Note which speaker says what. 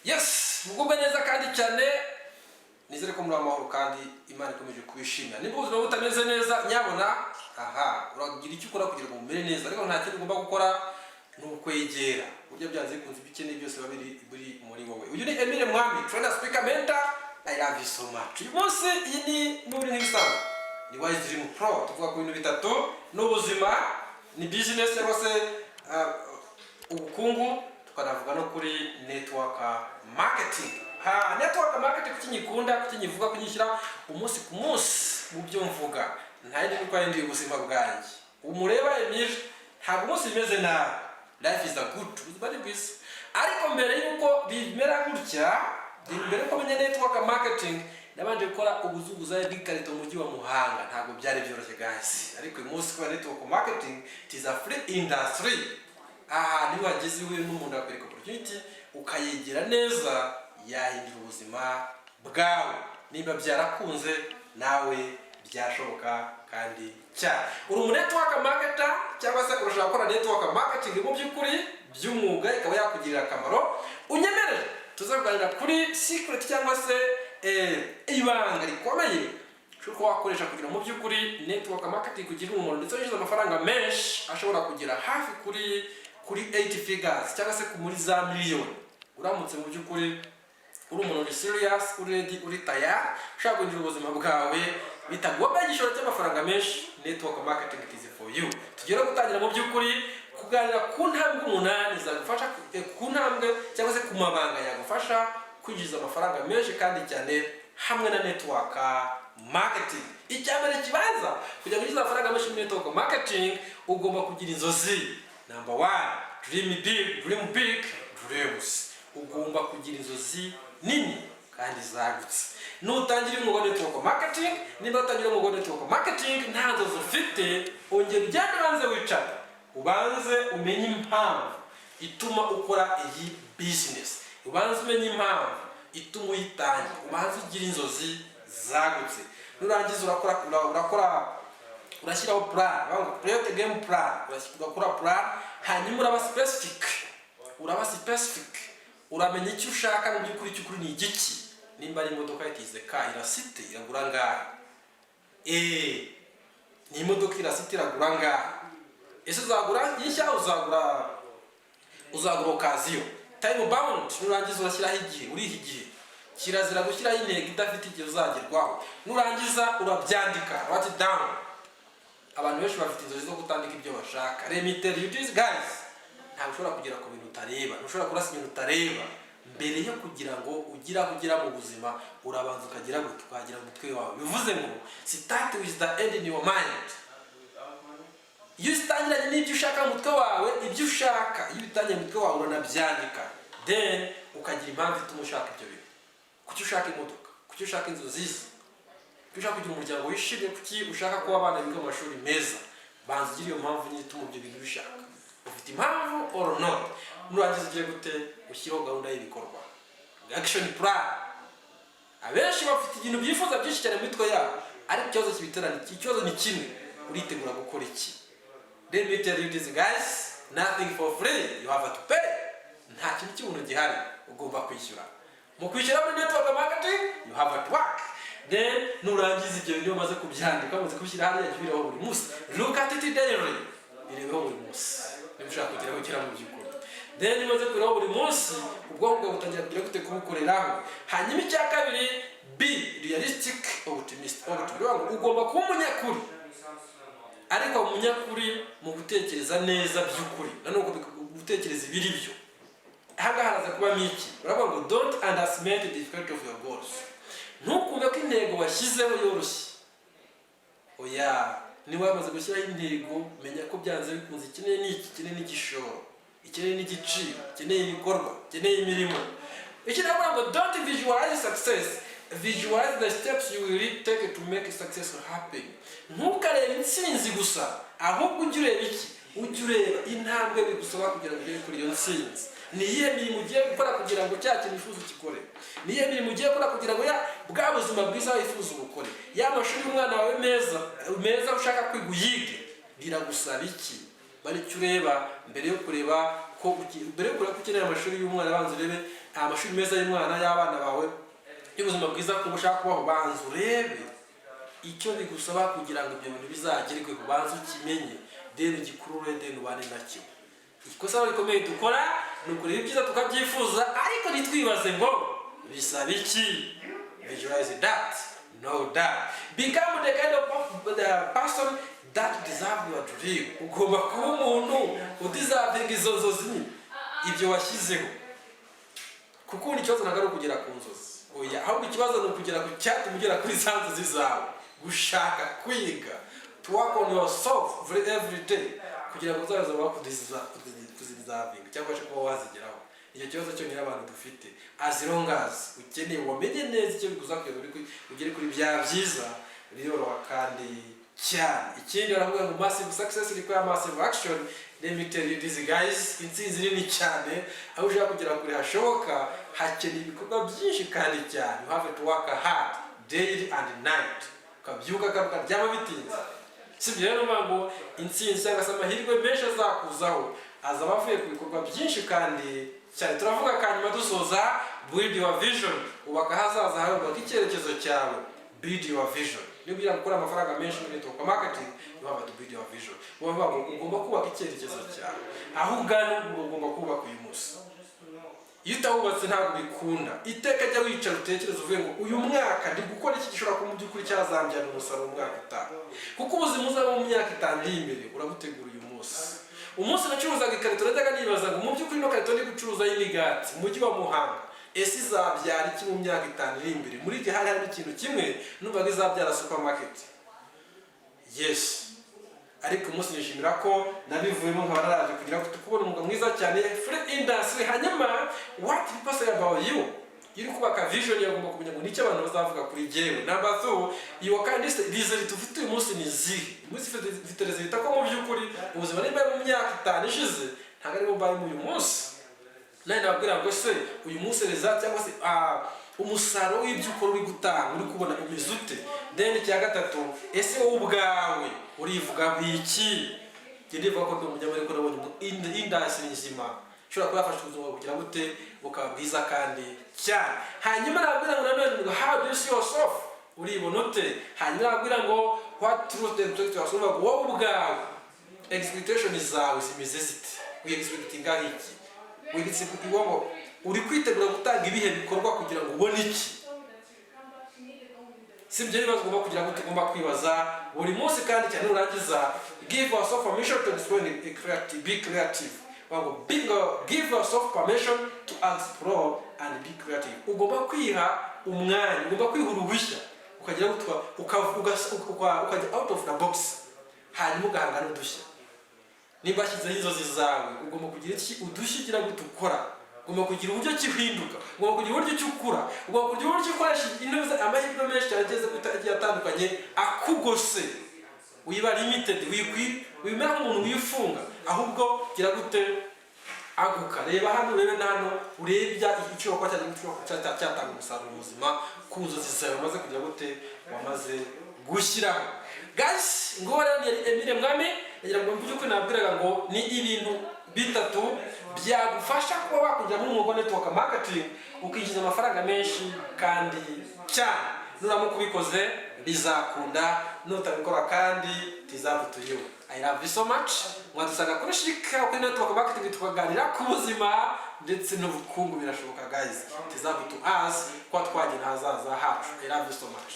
Speaker 1: Yes, mugubwe neza kandi cyane. Nizere ko muri amahoro kandi Imana ikomeje kubishimira. Niba ubuzima butameze neza nyabona, uragira icyo ukora kugira ngo umere neza, ariko nta kintu ugomba gukora n'ukwegera. Buryo byanze bikunze ibikeneye byose biri muri wowe. Uyu ni Emile Mwami, trainer, speaker, mentor. I love you so much. Uyu munsi iyi ni muri nk'iyindi. Ni Wise Dream Pro. Tuvuga ku bintu bitatu n'ubuzima, ni business cyangwa se ubukungu, tukanavuga no kuri network marketing. Network marketing kukinyikunda, kukinyivuga, kunyishyira umunsi ku munsi mu byo mvuga. Ntayindi kuko yindi ubuzima bwanjye. Umureba Emile, ntabwo umunsi bimeze nabi. Life is a good, ubuzima ni bwiza. Ariko mbere yuko bimera gutya, mbere ko menya network marketing, nabanje gukora ubuzunguzayi bw'ikarito mu mujyi wa Muhanga. Ntabwo byari byoroshye guys. Ariko uyu munsi kwa network marketing, it is a free industry. Niba wageze iwe n'umuntu akwereka opportunity, ukayegera neza, yahindura ubuzima bwawe. Niba byarakunze nawe byashoboka kandi cyane. Uri umu network marketer cyangwa se urashaka gukora network marketing mu by'ukuri by'umwuga ikaba yakugirira akamaro, unyemerere tuzaganira kuri secret cyangwa se ibanga rikomeye uko wakoresha kugira mu by'ukuri network marketing kugira umumaro ndetse winjiza amafaranga menshi ashobora kugera hafi kuri 8 figures cyangwa se muri za miliyoni. Uramutse mu by'ukuri uri umuntu uri serious, uri ready, uri tayari, ushaka kugira ubuzima bwawe bitagomba igishoro cy'amafaranga menshi, network marketing is for you. Tugere gutangira mu by'ukuri kuganira ku ntambwe umunani zagufasha ku ntambwe cyangwa se ku mabanga yagufasha kwinjiza amafaranga menshi kandi cyane hamwe na network marketing. Icyambere kibanza kugira ngo amafaranga menshi mu network marketing, ugomba kugira inzozi. Number 1, dream big, dreams. Ugomba kugira inzozi nini kandi zagutse. Nutangira umwuga network marketing, niba utangira umwuga network marketing nta nzozi ufite, ongera ujyane banze wicara, ubanze umenye impamvu ituma ukora iyi business, ubanze umenye impamvu ituma uyitangira, ubanze ugira inzozi zagutse. Nurangiza urashyiraho plan, Biotech Game plan, ugakora plan, hanyuma uraba specific, uramenya icyo ushaka mu by'ukuri cy'ukuri ni igiki. Nimba ari imodoka itize ka irasite iragura ngahe, ni imodoka irasite iragura ngahe, ese uzagura yishya uzagura okaziyo, time bound. Nurangiza urashyiraho igihe, uriha igihe, kirazira gushyiraho intego idafite igihe uzagerwaho. Nurangiza urabyandika, write it down. Abantu benshi bafite inzozi zo gutandika ibyo bashaka. Let me tell you this guys, ntabwo ushobora kugera ku bintu utareba, ntushobora kurasa ibintu utareba. Mbere yo kugira ngo ugira mu buzima, urabanza ukagira mu mutwe wawe. Bivuze ngo start with the end in your mind. Iyo utangira n'ibyo ushaka mu mutwe wawe, ibyo ushaka iyo utangiye mu mutwe wawe uranabyandika, then ukagira impamvu ituma ushaka ibyo bintu. Kuki ushaka imodoka, kuki ushaka inzu nziza, kuki ushaka kugira umuryango wishimye, kuki ushaka ko abana biga mu mashuri meza. Banza ugira iyo mpamvu nyine ituma ibyo bintu bishaka. Ufite impamvu or not. Nurangiza ugiye gute ushyiraho gahunda y'ibikorwa, action plan. Abenshi bafite ibintu byifuza byinshi cyane mu mitwe yabo, ariko ikibazo kibiterana, ikibazo ni kimwe: uritegura gukora iki? Let me tell you this guys, nothing for free, you have to pay. Nta kintu cy'ubuntu gihari, ugomba kwishyura. Mu kwishyura muri network marketing, you have to work. Then nurangiza ibyo bintu umaze kubyandika, umaze kubishyira hariya jya buri munsi, look at it daily, birebeho buri munsi niba ushaka kugira mu by'ukuri. Then umaze kureba buri munsi, ubwonko bwawe butangira kugira gute kubukoreraho. Hanyuma icya kabiri, be realistic optimist. Ugomba kuba umunyakuri, ariko umunyakuri mu gutekereza neza by'ukuri, nanone gutekereza ibiri byo. Ahangaha haraza kubamo iki? Uravuga ngo don't underestimate the difficulty of your goals. Ntukumve ko intego washyizeho yoroshye. Oya, niba wamaze gushyiraho intego, menya ko byanze bikunze ikeneye n'iki, ikeneye n'igishoro, ikeneye n'igiciro, ikeneye ibikorwa, ikeneye imirimo. Ikiravuga ngo don't visualize success, visualize the steps you will take to make success happen. Ntukarebe intsinzi gusa, ahubwo ujye ureba iki? Ujye ureba intambwe bigusaba kugira ngo ugere kuri iyo ntsinzi. Ni iyihe mirimo ugiye gukora kugira ngo cya kintu wifuza ukikore? Ni iyihe mirimo ugiye gukora kugira ngo bwa buzima bwiza wifuza ubukore? Ya mashuri y'umwana wawe meza ushaka kwiga uyige, biragusaba iki? Bari cyo ureba mbere yo kureba ko ukeneye amashuri y'umwana abanza urebe amashuri meza y'umwana y'abana bawe y'ubuzima bwiza ko ushaka kubaho, banza urebe icyo bigusaba kugira ngo ibyo bintu bizagerweho, banza ukimenye, then ugikurure, then ubane nacyo. Ikosa rikomeye dukora ni ukureba ibyiza tukabyifuza, ariko ntitwibaze ngo bisaba iki. Visualize that, know that, become the kind of the person that deserve your dream. Ugomba kuba umuntu udeservinga izo nzozi ibyo washyizeho, kuko ubundi ikibazo ntabwo ari ukugera ku nzozi, oya, ahubwo ikibazo ni ukugera ku cyatuma ugera kuri za nzozi zawe. Gushaka kwiga, to work on yourself every day, kugira ngo uzaze kuzideservinga cyangwa se kuba wazigeraho. Icyo kibazo cyo nyine abantu dufite, as long as ukeneye wamenye neza icyo biguza kugira ngo ugere kuri bya byiza, biroroha kandi cyane. Ikindi aravuga ngo massive success require massive action. Let me tell you this guys, intsinzi nini cyane, aho ushaka kugera kuri hashoboka hakeneye ibikorwa byinshi kandi cyane. You have to work hard day and night, ukabyuka ukaryama bitinze. Sibyo rero ngo intsinzi cyangwa se amahirwe menshi azakuzaho azaba avuye ku bikorwa byinshi kandi cyane. Turavuga kanyuma dusoza, build your vision, ubaka hazaza hawe, ubaka icyerekezo cyawe. Build your vision. Niba ugiye gukora amafaranga menshi muri network marketing, you have to build your vision. Ugomba kubaka icyerekezo cyawe, aho ugana ugomba kubaka uyu munsi. Iyo utawubatse ntabwo bikunda. Iteka jya wicara utekereza uvuge ngo uyu mwaka ndi gukora iki gishobora kuba mu by'ukuri cyazambyana umusaruro mu mwaka utaha, kuko ubuzima uzaba mu myaka 5 iri imbere urabutegura uyu munsi. Umunsi nacuruzaga ikarito najyaga nibaza ngo mu by'ukuri no karito ndi gucuruza y'imigati mu mujyi wa Muhanga, ese izabyara iki mu myaka 5 iri imbere? Muri iki hari harimo ikintu kimwe, numvaga izabyara supermarket. Yes, ariko umunsi nishimira ko nabivuyemo nkaba naraje kugira ngo tukubone umwuga mwiza cyane, free industry. Hanyuma what people say about you, iri kubaka vision yagomba kumenya ngo nicyo abantu bazavuga kuri jewe. Number 2, your kind result ufite uyu munsi ni zihe? Umunsi ufite result ko mu by'ukuri ubuzima niba mu myaka 5 ishize ntabwo ari bubaye mu uyu munsi. Nari nabwira ngo se uyu munsi result cyangwa se umusaruro w'ibyo ukora uri gutanga uri kubona umeze ute? Then icya gatatu, ese wowe ubwawe urivuga biki? Ndivuga ko umunyamuriko nabonye industry nzima ushobora kuba yafasha ubuzima kugira gute bukaba bwiza kandi cyane. Hanyuma nabwira ngo nanone ngo how do you see yourself, uribona ute? Hanyuma nabwira ngo what truth and truth yourself, wowe ubwawe expectation zawe zimeze zite? Expectinga iki? Ngo uri kwitegura gutanga ibihe bikorwa kugira ngo ubone iki? Sibyo ibibazo ugomba kugira ngo tugomba kwibaza buri munsi kandi cyane. Urangiza, give yourself permission to explore, be creative. Give yourself permission to explore and be creative. Ugomba kwiha umwanya, ugomba kwiha uruhushya ukagira ukajya out of the box, hanyuma ugahangana udushya. Niba washyizeho inzozi zawe ugomba kugira iki udushyikira gutukora, ugomba kugira uburyo kihinduka, ugomba kugira uburyo cyukura, ugomba kugira uburyo ukoresha intuza amahirwe menshi cyane ageze kutagiye atandukanye akugose. Wiba limited, wimera nk'umuntu wifunga, ahubwo gira gute aguka. Reba hano, urebe nano, urebya icyo wakora cyatanga umusaruro mu buzima ku nzozi zawe maze kugira gute wamaze gushyiraho. Guys, ngo rero ni Emile Mwami, ngira ngo mvuge nabwiraga ngo ni ibintu bitatu byagufasha kuba wakujya mu mwuga network marketing ukinjiza amafaranga menshi kandi cyane. Nuramuka ubikoze bizakunda, nutabikora kandi tizabutuye. I love you so much. Mwadusanga kuri shika kuri network marketing tukaganira ku buzima ndetse n'ubukungu birashoboka guys. Tizabutu us kwa twagena hazaza hacu. I love you so much.